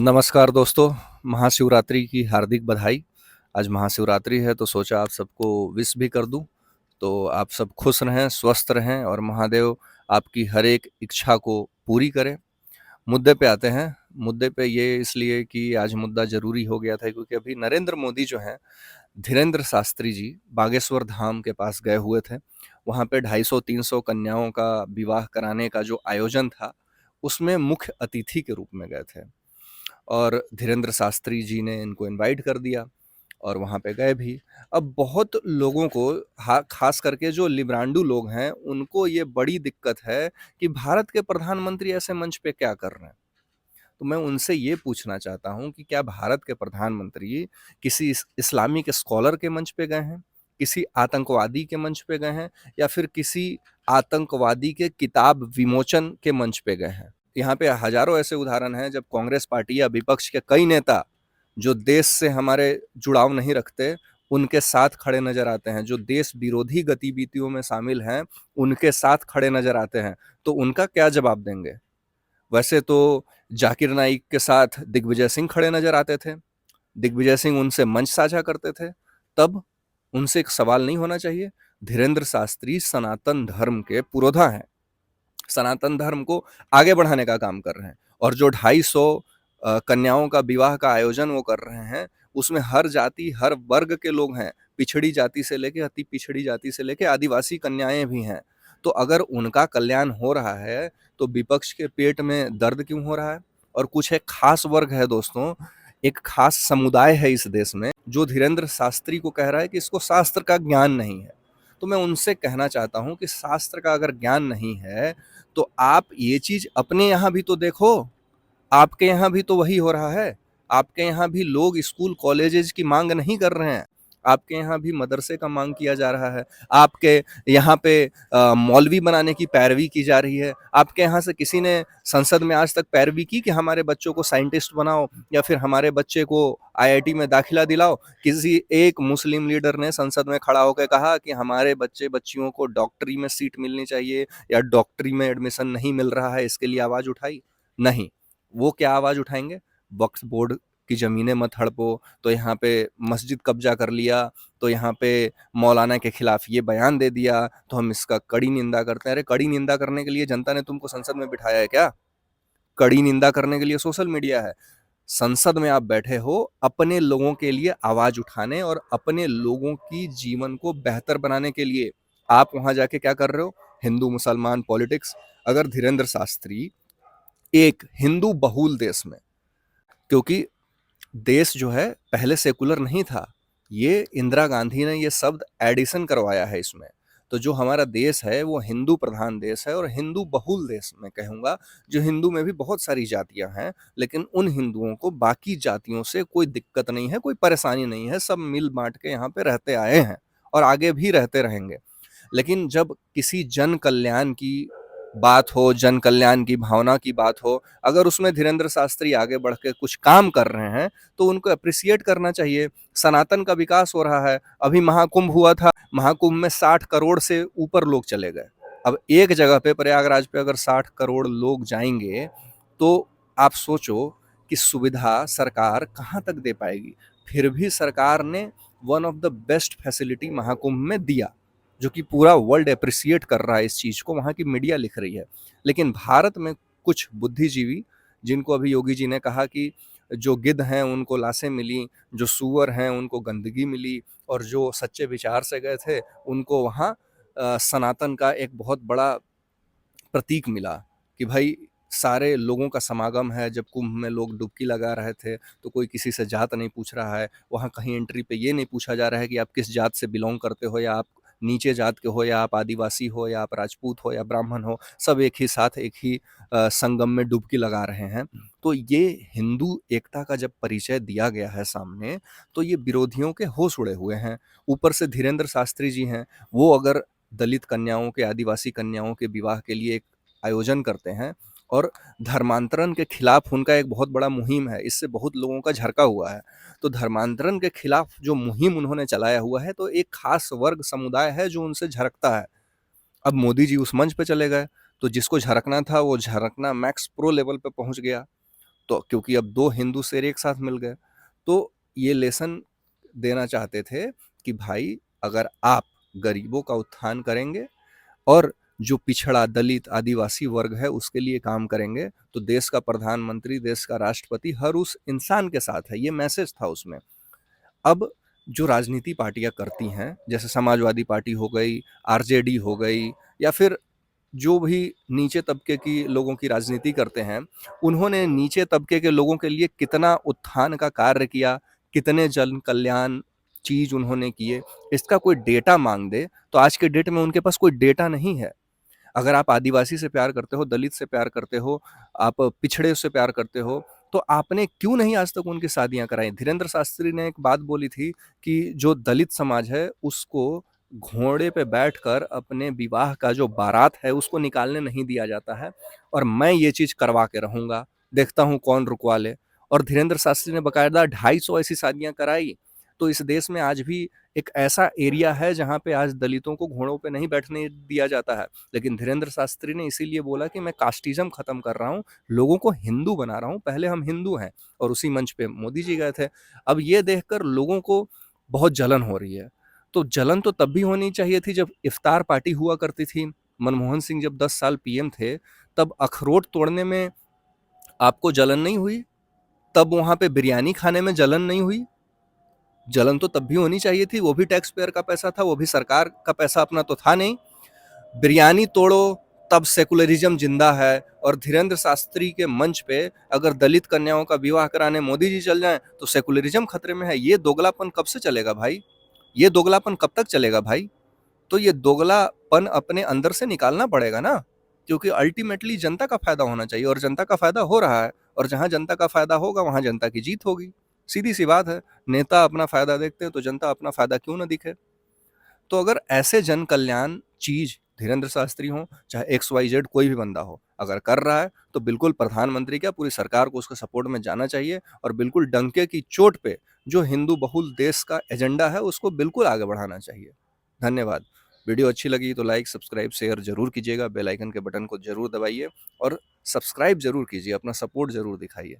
नमस्कार दोस्तों, महाशिवरात्रि की हार्दिक बधाई। आज महाशिवरात्रि है तो सोचा आप सबको विश भी कर दूं। तो आप सब खुश रहें, स्वस्थ रहें और महादेव आपकी हर एक इच्छा को पूरी करें। मुद्दे पे आते हैं। मुद्दे पे ये इसलिए कि आज मुद्दा ज़रूरी हो गया था क्योंकि अभी नरेंद्र मोदी जो हैं, धीरेंद्र शास्त्री जी बागेश्वर धाम के पास गए हुए थे। वहाँ पे 250-300 कन्याओं का विवाह कराने का जो आयोजन था, उसमें मुख्य अतिथि के रूप में गए थे। और धीरेंद्र शास्त्री जी ने इनको इनवाइट कर दिया और वहाँ पे गए भी। अब बहुत लोगों को खास करके जो लिब्रांडू लोग हैं, उनको ये बड़ी दिक्कत है कि भारत के प्रधानमंत्री ऐसे मंच पे क्या कर रहे हैं। तो मैं उनसे ये पूछना चाहता हूँ कि क्या भारत के प्रधानमंत्री किसी इस्लामिक स्कॉलर के मंच पे गए हैं, किसी आतंकवादी के मंच पे गए हैं, या फिर किसी आतंकवादी के किताब विमोचन के मंच पे गए हैं। यहाँ पे हजारों ऐसे उदाहरण हैं जब कांग्रेस पार्टी या विपक्ष के कई नेता जो देश से हमारे जुड़ाव नहीं रखते, उनके साथ खड़े नजर आते हैं। जो देश विरोधी गतिविधियों में शामिल हैं, उनके साथ खड़े नजर आते हैं। तो उनका क्या जवाब देंगे? वैसे तो जाकिर नाइक के साथ दिग्विजय सिंह खड़े नजर आते थे। दिग्विजय सिंह उनसे मंच साझा करते थे। तब उनसे एक सवाल नहीं होना चाहिए? धीरेंद्र शास्त्री सनातन धर्म के पुरोधा हैं, सनातन धर्म को आगे बढ़ाने का काम कर रहे हैं। और जो 250 कन्याओं का विवाह का आयोजन वो कर रहे हैं, उसमें हर जाति हर वर्ग के लोग हैं। पिछड़ी जाति से लेके अति पिछड़ी जाति से लेके आदिवासी कन्याएं भी हैं। तो अगर उनका कल्याण हो रहा है तो विपक्ष के पेट में दर्द क्यों हो रहा है? और कुछ एक खास वर्ग है दोस्तों, एक खास समुदाय है इस देश में जो धीरेंद्र शास्त्री को कह रहा है कि इसको शास्त्र का ज्ञान नहीं है। तो मैं उनसे कहना चाहता हूं कि शास्त्र का अगर ज्ञान नहीं है तो आप ये चीज अपने यहाँ भी तो देखो। आपके यहाँ भी तो वही हो रहा है। आपके यहाँ भी लोग स्कूल कॉलेजेस की मांग नहीं कर रहे हैं। आपके यहाँ भी मदरसे का मांग किया जा रहा है। आपके यहाँ पे मौलवी बनाने की पैरवी की जा रही है। आपके यहाँ से किसी ने संसद में आज तक पैरवी की कि हमारे बच्चों को साइंटिस्ट बनाओ या फिर हमारे बच्चे को आईआईटी में दाखिला दिलाओ? किसी एक मुस्लिम लीडर ने संसद में खड़ा होकर कहा कि हमारे बच्चे बच्चियों को डॉक्टरी में सीट मिलनी चाहिए या डॉक्टरी में एडमिशन नहीं मिल रहा है, इसके लिए आवाज उठाई? नहीं। वो क्या आवाज उठाएंगे? वक्फ बोर्ड की जमीनें मत हड़पो, तो यहाँ पे मस्जिद कब्जा कर लिया, तो यहाँ पे मौलाना के खिलाफ ये बयान दे दिया, तो हम इसका कड़ी निंदा करते हैं। अरे कड़ी निंदा करने के लिए जनता ने तुमको संसद में बिठाया है क्या? कड़ी निंदा करने के लिए सोशल मीडिया है। संसद में आप बैठे हो अपने लोगों के लिए आवाज उठाने और अपने लोगों की जीवन को बेहतर बनाने के लिए। आप वहां जाके क्या कर रहे हो? हिंदू मुसलमान पॉलिटिक्स। अगर धीरेंद्र शास्त्री एक हिंदू बहुल देश में, क्योंकि देश जो है पहले सेकुलर नहीं था, ये इंदिरा गांधी ने ये शब्द एडिशन करवाया है इसमें। तो जो हमारा देश है वो हिंदू प्रधान देश है और हिंदू बहुल देश मैं कहूँगा। जो हिंदू में भी बहुत सारी जातियां हैं, लेकिन उन हिंदुओं को बाकी जातियों से कोई दिक्कत नहीं है, कोई परेशानी नहीं है। सब मिल बांट के यहाँ पे रहते आए हैं और आगे भी रहते रहेंगे। लेकिन जब किसी जन कल्याण की बात हो, जन कल्याण की भावना की बात हो, अगर उसमें धीरेंद्र शास्त्री आगे बढ़ के कुछ काम कर रहे हैं तो उनको अप्रिसिएट करना चाहिए। सनातन का विकास हो रहा है। अभी महाकुंभ हुआ था, महाकुंभ में 60 करोड़ से ऊपर लोग चले गए। अब एक जगह पे प्रयागराज पे अगर 60 करोड़ लोग जाएंगे तो आप सोचो कि सुविधा सरकार कहाँ तक दे पाएगी। फिर भी सरकार ने one of the best facility Mahakumbh में दिया, जो कि पूरा वर्ल्ड अप्रिसिएट कर रहा है इस चीज को, वहां की मीडिया लिख रही है। लेकिन भारत में कुछ बुद्धिजीवी, जिनको अभी योगी जी ने कहा कि जो गिद्ध हैं उनको लाशें मिली, जो सूअर हैं उनको गंदगी मिली, और जो सच्चे विचार से गए थे उनको वहाँ सनातन का एक बहुत बड़ा प्रतीक मिला कि भाई सारे लोगों का समागम है। जब कुंभ में लोग डुबकी लगा रहे थे तो कोई किसी से जात नहीं पूछ रहा है। वहाँ कहीं एंट्री पे ये नहीं पूछा जा रहा है कि आप किस जात से बिलोंग करते हो, या आप नीचे जात के हो, या आप आदिवासी हो, या आप राजपूत हो, या ब्राह्मण हो। सब एक ही साथ एक ही संगम में डुबकी लगा रहे हैं। तो ये हिंदू एकता का जब परिचय दिया गया है सामने, तो ये विरोधियों के होश उड़े हुए हैं। ऊपर से धीरेंद्र शास्त्री जी हैं, वो अगर दलित कन्याओं के, आदिवासी कन्याओं के विवाह के लिए एक आयोजन करते हैं और धर्मांतरण के खिलाफ उनका एक बहुत बड़ा मुहिम है, इससे बहुत लोगों का झरका हुआ है। तो धर्मांतरण के खिलाफ जो मुहिम उन्होंने चलाया हुआ है, तो एक खास वर्ग समुदाय है जो उनसे झरकता है। अब मोदी जी उस मंच पे चले गए तो जिसको झरकना था वो झरकना मैक्स प्रो लेवल पे पहुंच गया। तो क्योंकि अब 2 हिंदू शेर एक साथ मिल गए। तो ये लेसन देना चाहते थे कि भाई अगर आप गरीबों का उत्थान करेंगे और जो पिछड़ा, दलित, आदिवासी वर्ग है उसके लिए काम करेंगे, तो देश का प्रधानमंत्री, देश का राष्ट्रपति हर उस इंसान के साथ है। ये मैसेज था उसमें। अब जो राजनीति पार्टियां करती हैं, जैसे समाजवादी पार्टी हो गई, आरजेडी हो गई, या फिर जो भी नीचे तबके की लोगों की राजनीति करते हैं, उन्होंने नीचे तबके के लोगों के लिए कितना उत्थान का कार्य किया, कितने जन कल्याण चीज उन्होंने किए, इसका कोई डेटा मांग दे तो आज के डेट में उनके पास कोई डेटा नहीं है। अगर आप आदिवासी से प्यार करते हो, दलित से प्यार करते हो, आप पिछड़े से प्यार करते हो, तो आपने क्यों नहीं आज तक उनकी शादियां कराई? धीरेन्द्र शास्त्री ने एक बात बोली थी कि जो दलित समाज है उसको घोड़े पे बैठकर अपने विवाह का जो बारात है उसको निकालने नहीं दिया जाता है, और मैं ये चीज करवा के रहूंगा, देखता हूं कौन रुकवा ले। और धीरेन्द्र शास्त्री ने बकायदा 250 ऐसी शादियां कराई। तो इस देश में आज भी एक ऐसा एरिया है जहां पे आज दलितों को घोड़ों पे नहीं बैठने दिया जाता है, लेकिन धीरेन्द्र शास्त्री ने इसीलिए बोला कि मैं कास्टिज्म खत्म कर रहा हूँ, लोगों को हिंदू बना रहा हूँ, पहले हम हिंदू हैं। और उसी मंच पे मोदी जी गए थे। अब ये देखकर लोगों को बहुत जलन हो रही है। तो जलन तो तब भी होनी चाहिए थी जब इफ्तार पार्टी हुआ करती थी। मनमोहन सिंह जब 10 साल पीएम थे, तब अखरोट तोड़ने में आपको जलन नहीं हुई? तब वहां पे बिरयानी खाने में जलन नहीं हुई? जलन तो तब भी होनी चाहिए थी। वो भी टैक्स पेयर का पैसा था, वो भी सरकार का पैसा अपना तो था नहीं। बिरयानी तोड़ो तब सेकुलरिज्म जिंदा है, और धीरेन्द्र शास्त्री के मंच पे अगर दलित कन्याओं का विवाह कराने मोदी जी चल जाएं तो सेकुलरिज्म खतरे में है। ये दोगलापन कब से चलेगा भाई? ये दोगलापन कब तक चलेगा भाई? तो ये दोगलापन अपने अंदर से निकालना पड़ेगा ना, क्योंकि अल्टीमेटली जनता का फायदा होना चाहिए, और जनता का फायदा हो रहा है। और जहां जनता का फायदा होगा वहां जनता की जीत होगी। सीधी सी बात है। नेता अपना फायदा देखते हैं तो जनता अपना फायदा क्यों ना दिखे? तो अगर ऐसे जन कल्याण चीज धीरेन्द्र शास्त्री हो, चाहे XYZ कोई भी बंदा हो, अगर कर रहा है तो बिल्कुल प्रधानमंत्री क्या पूरी सरकार को उसके सपोर्ट में जाना चाहिए, और बिल्कुल डंके की चोट पे जो हिंदू बहुल देश का एजेंडा है उसको बिल्कुल आगे बढ़ाना चाहिए। धन्यवाद। वीडियो अच्छी लगी तो लाइक, सब्सक्राइब, शेयर जरूर कीजिएगा, बेल आइकन के बटन को जरूर दबाइए, और सब्सक्राइब जरूर कीजिए, अपना सपोर्ट जरूर दिखाइए।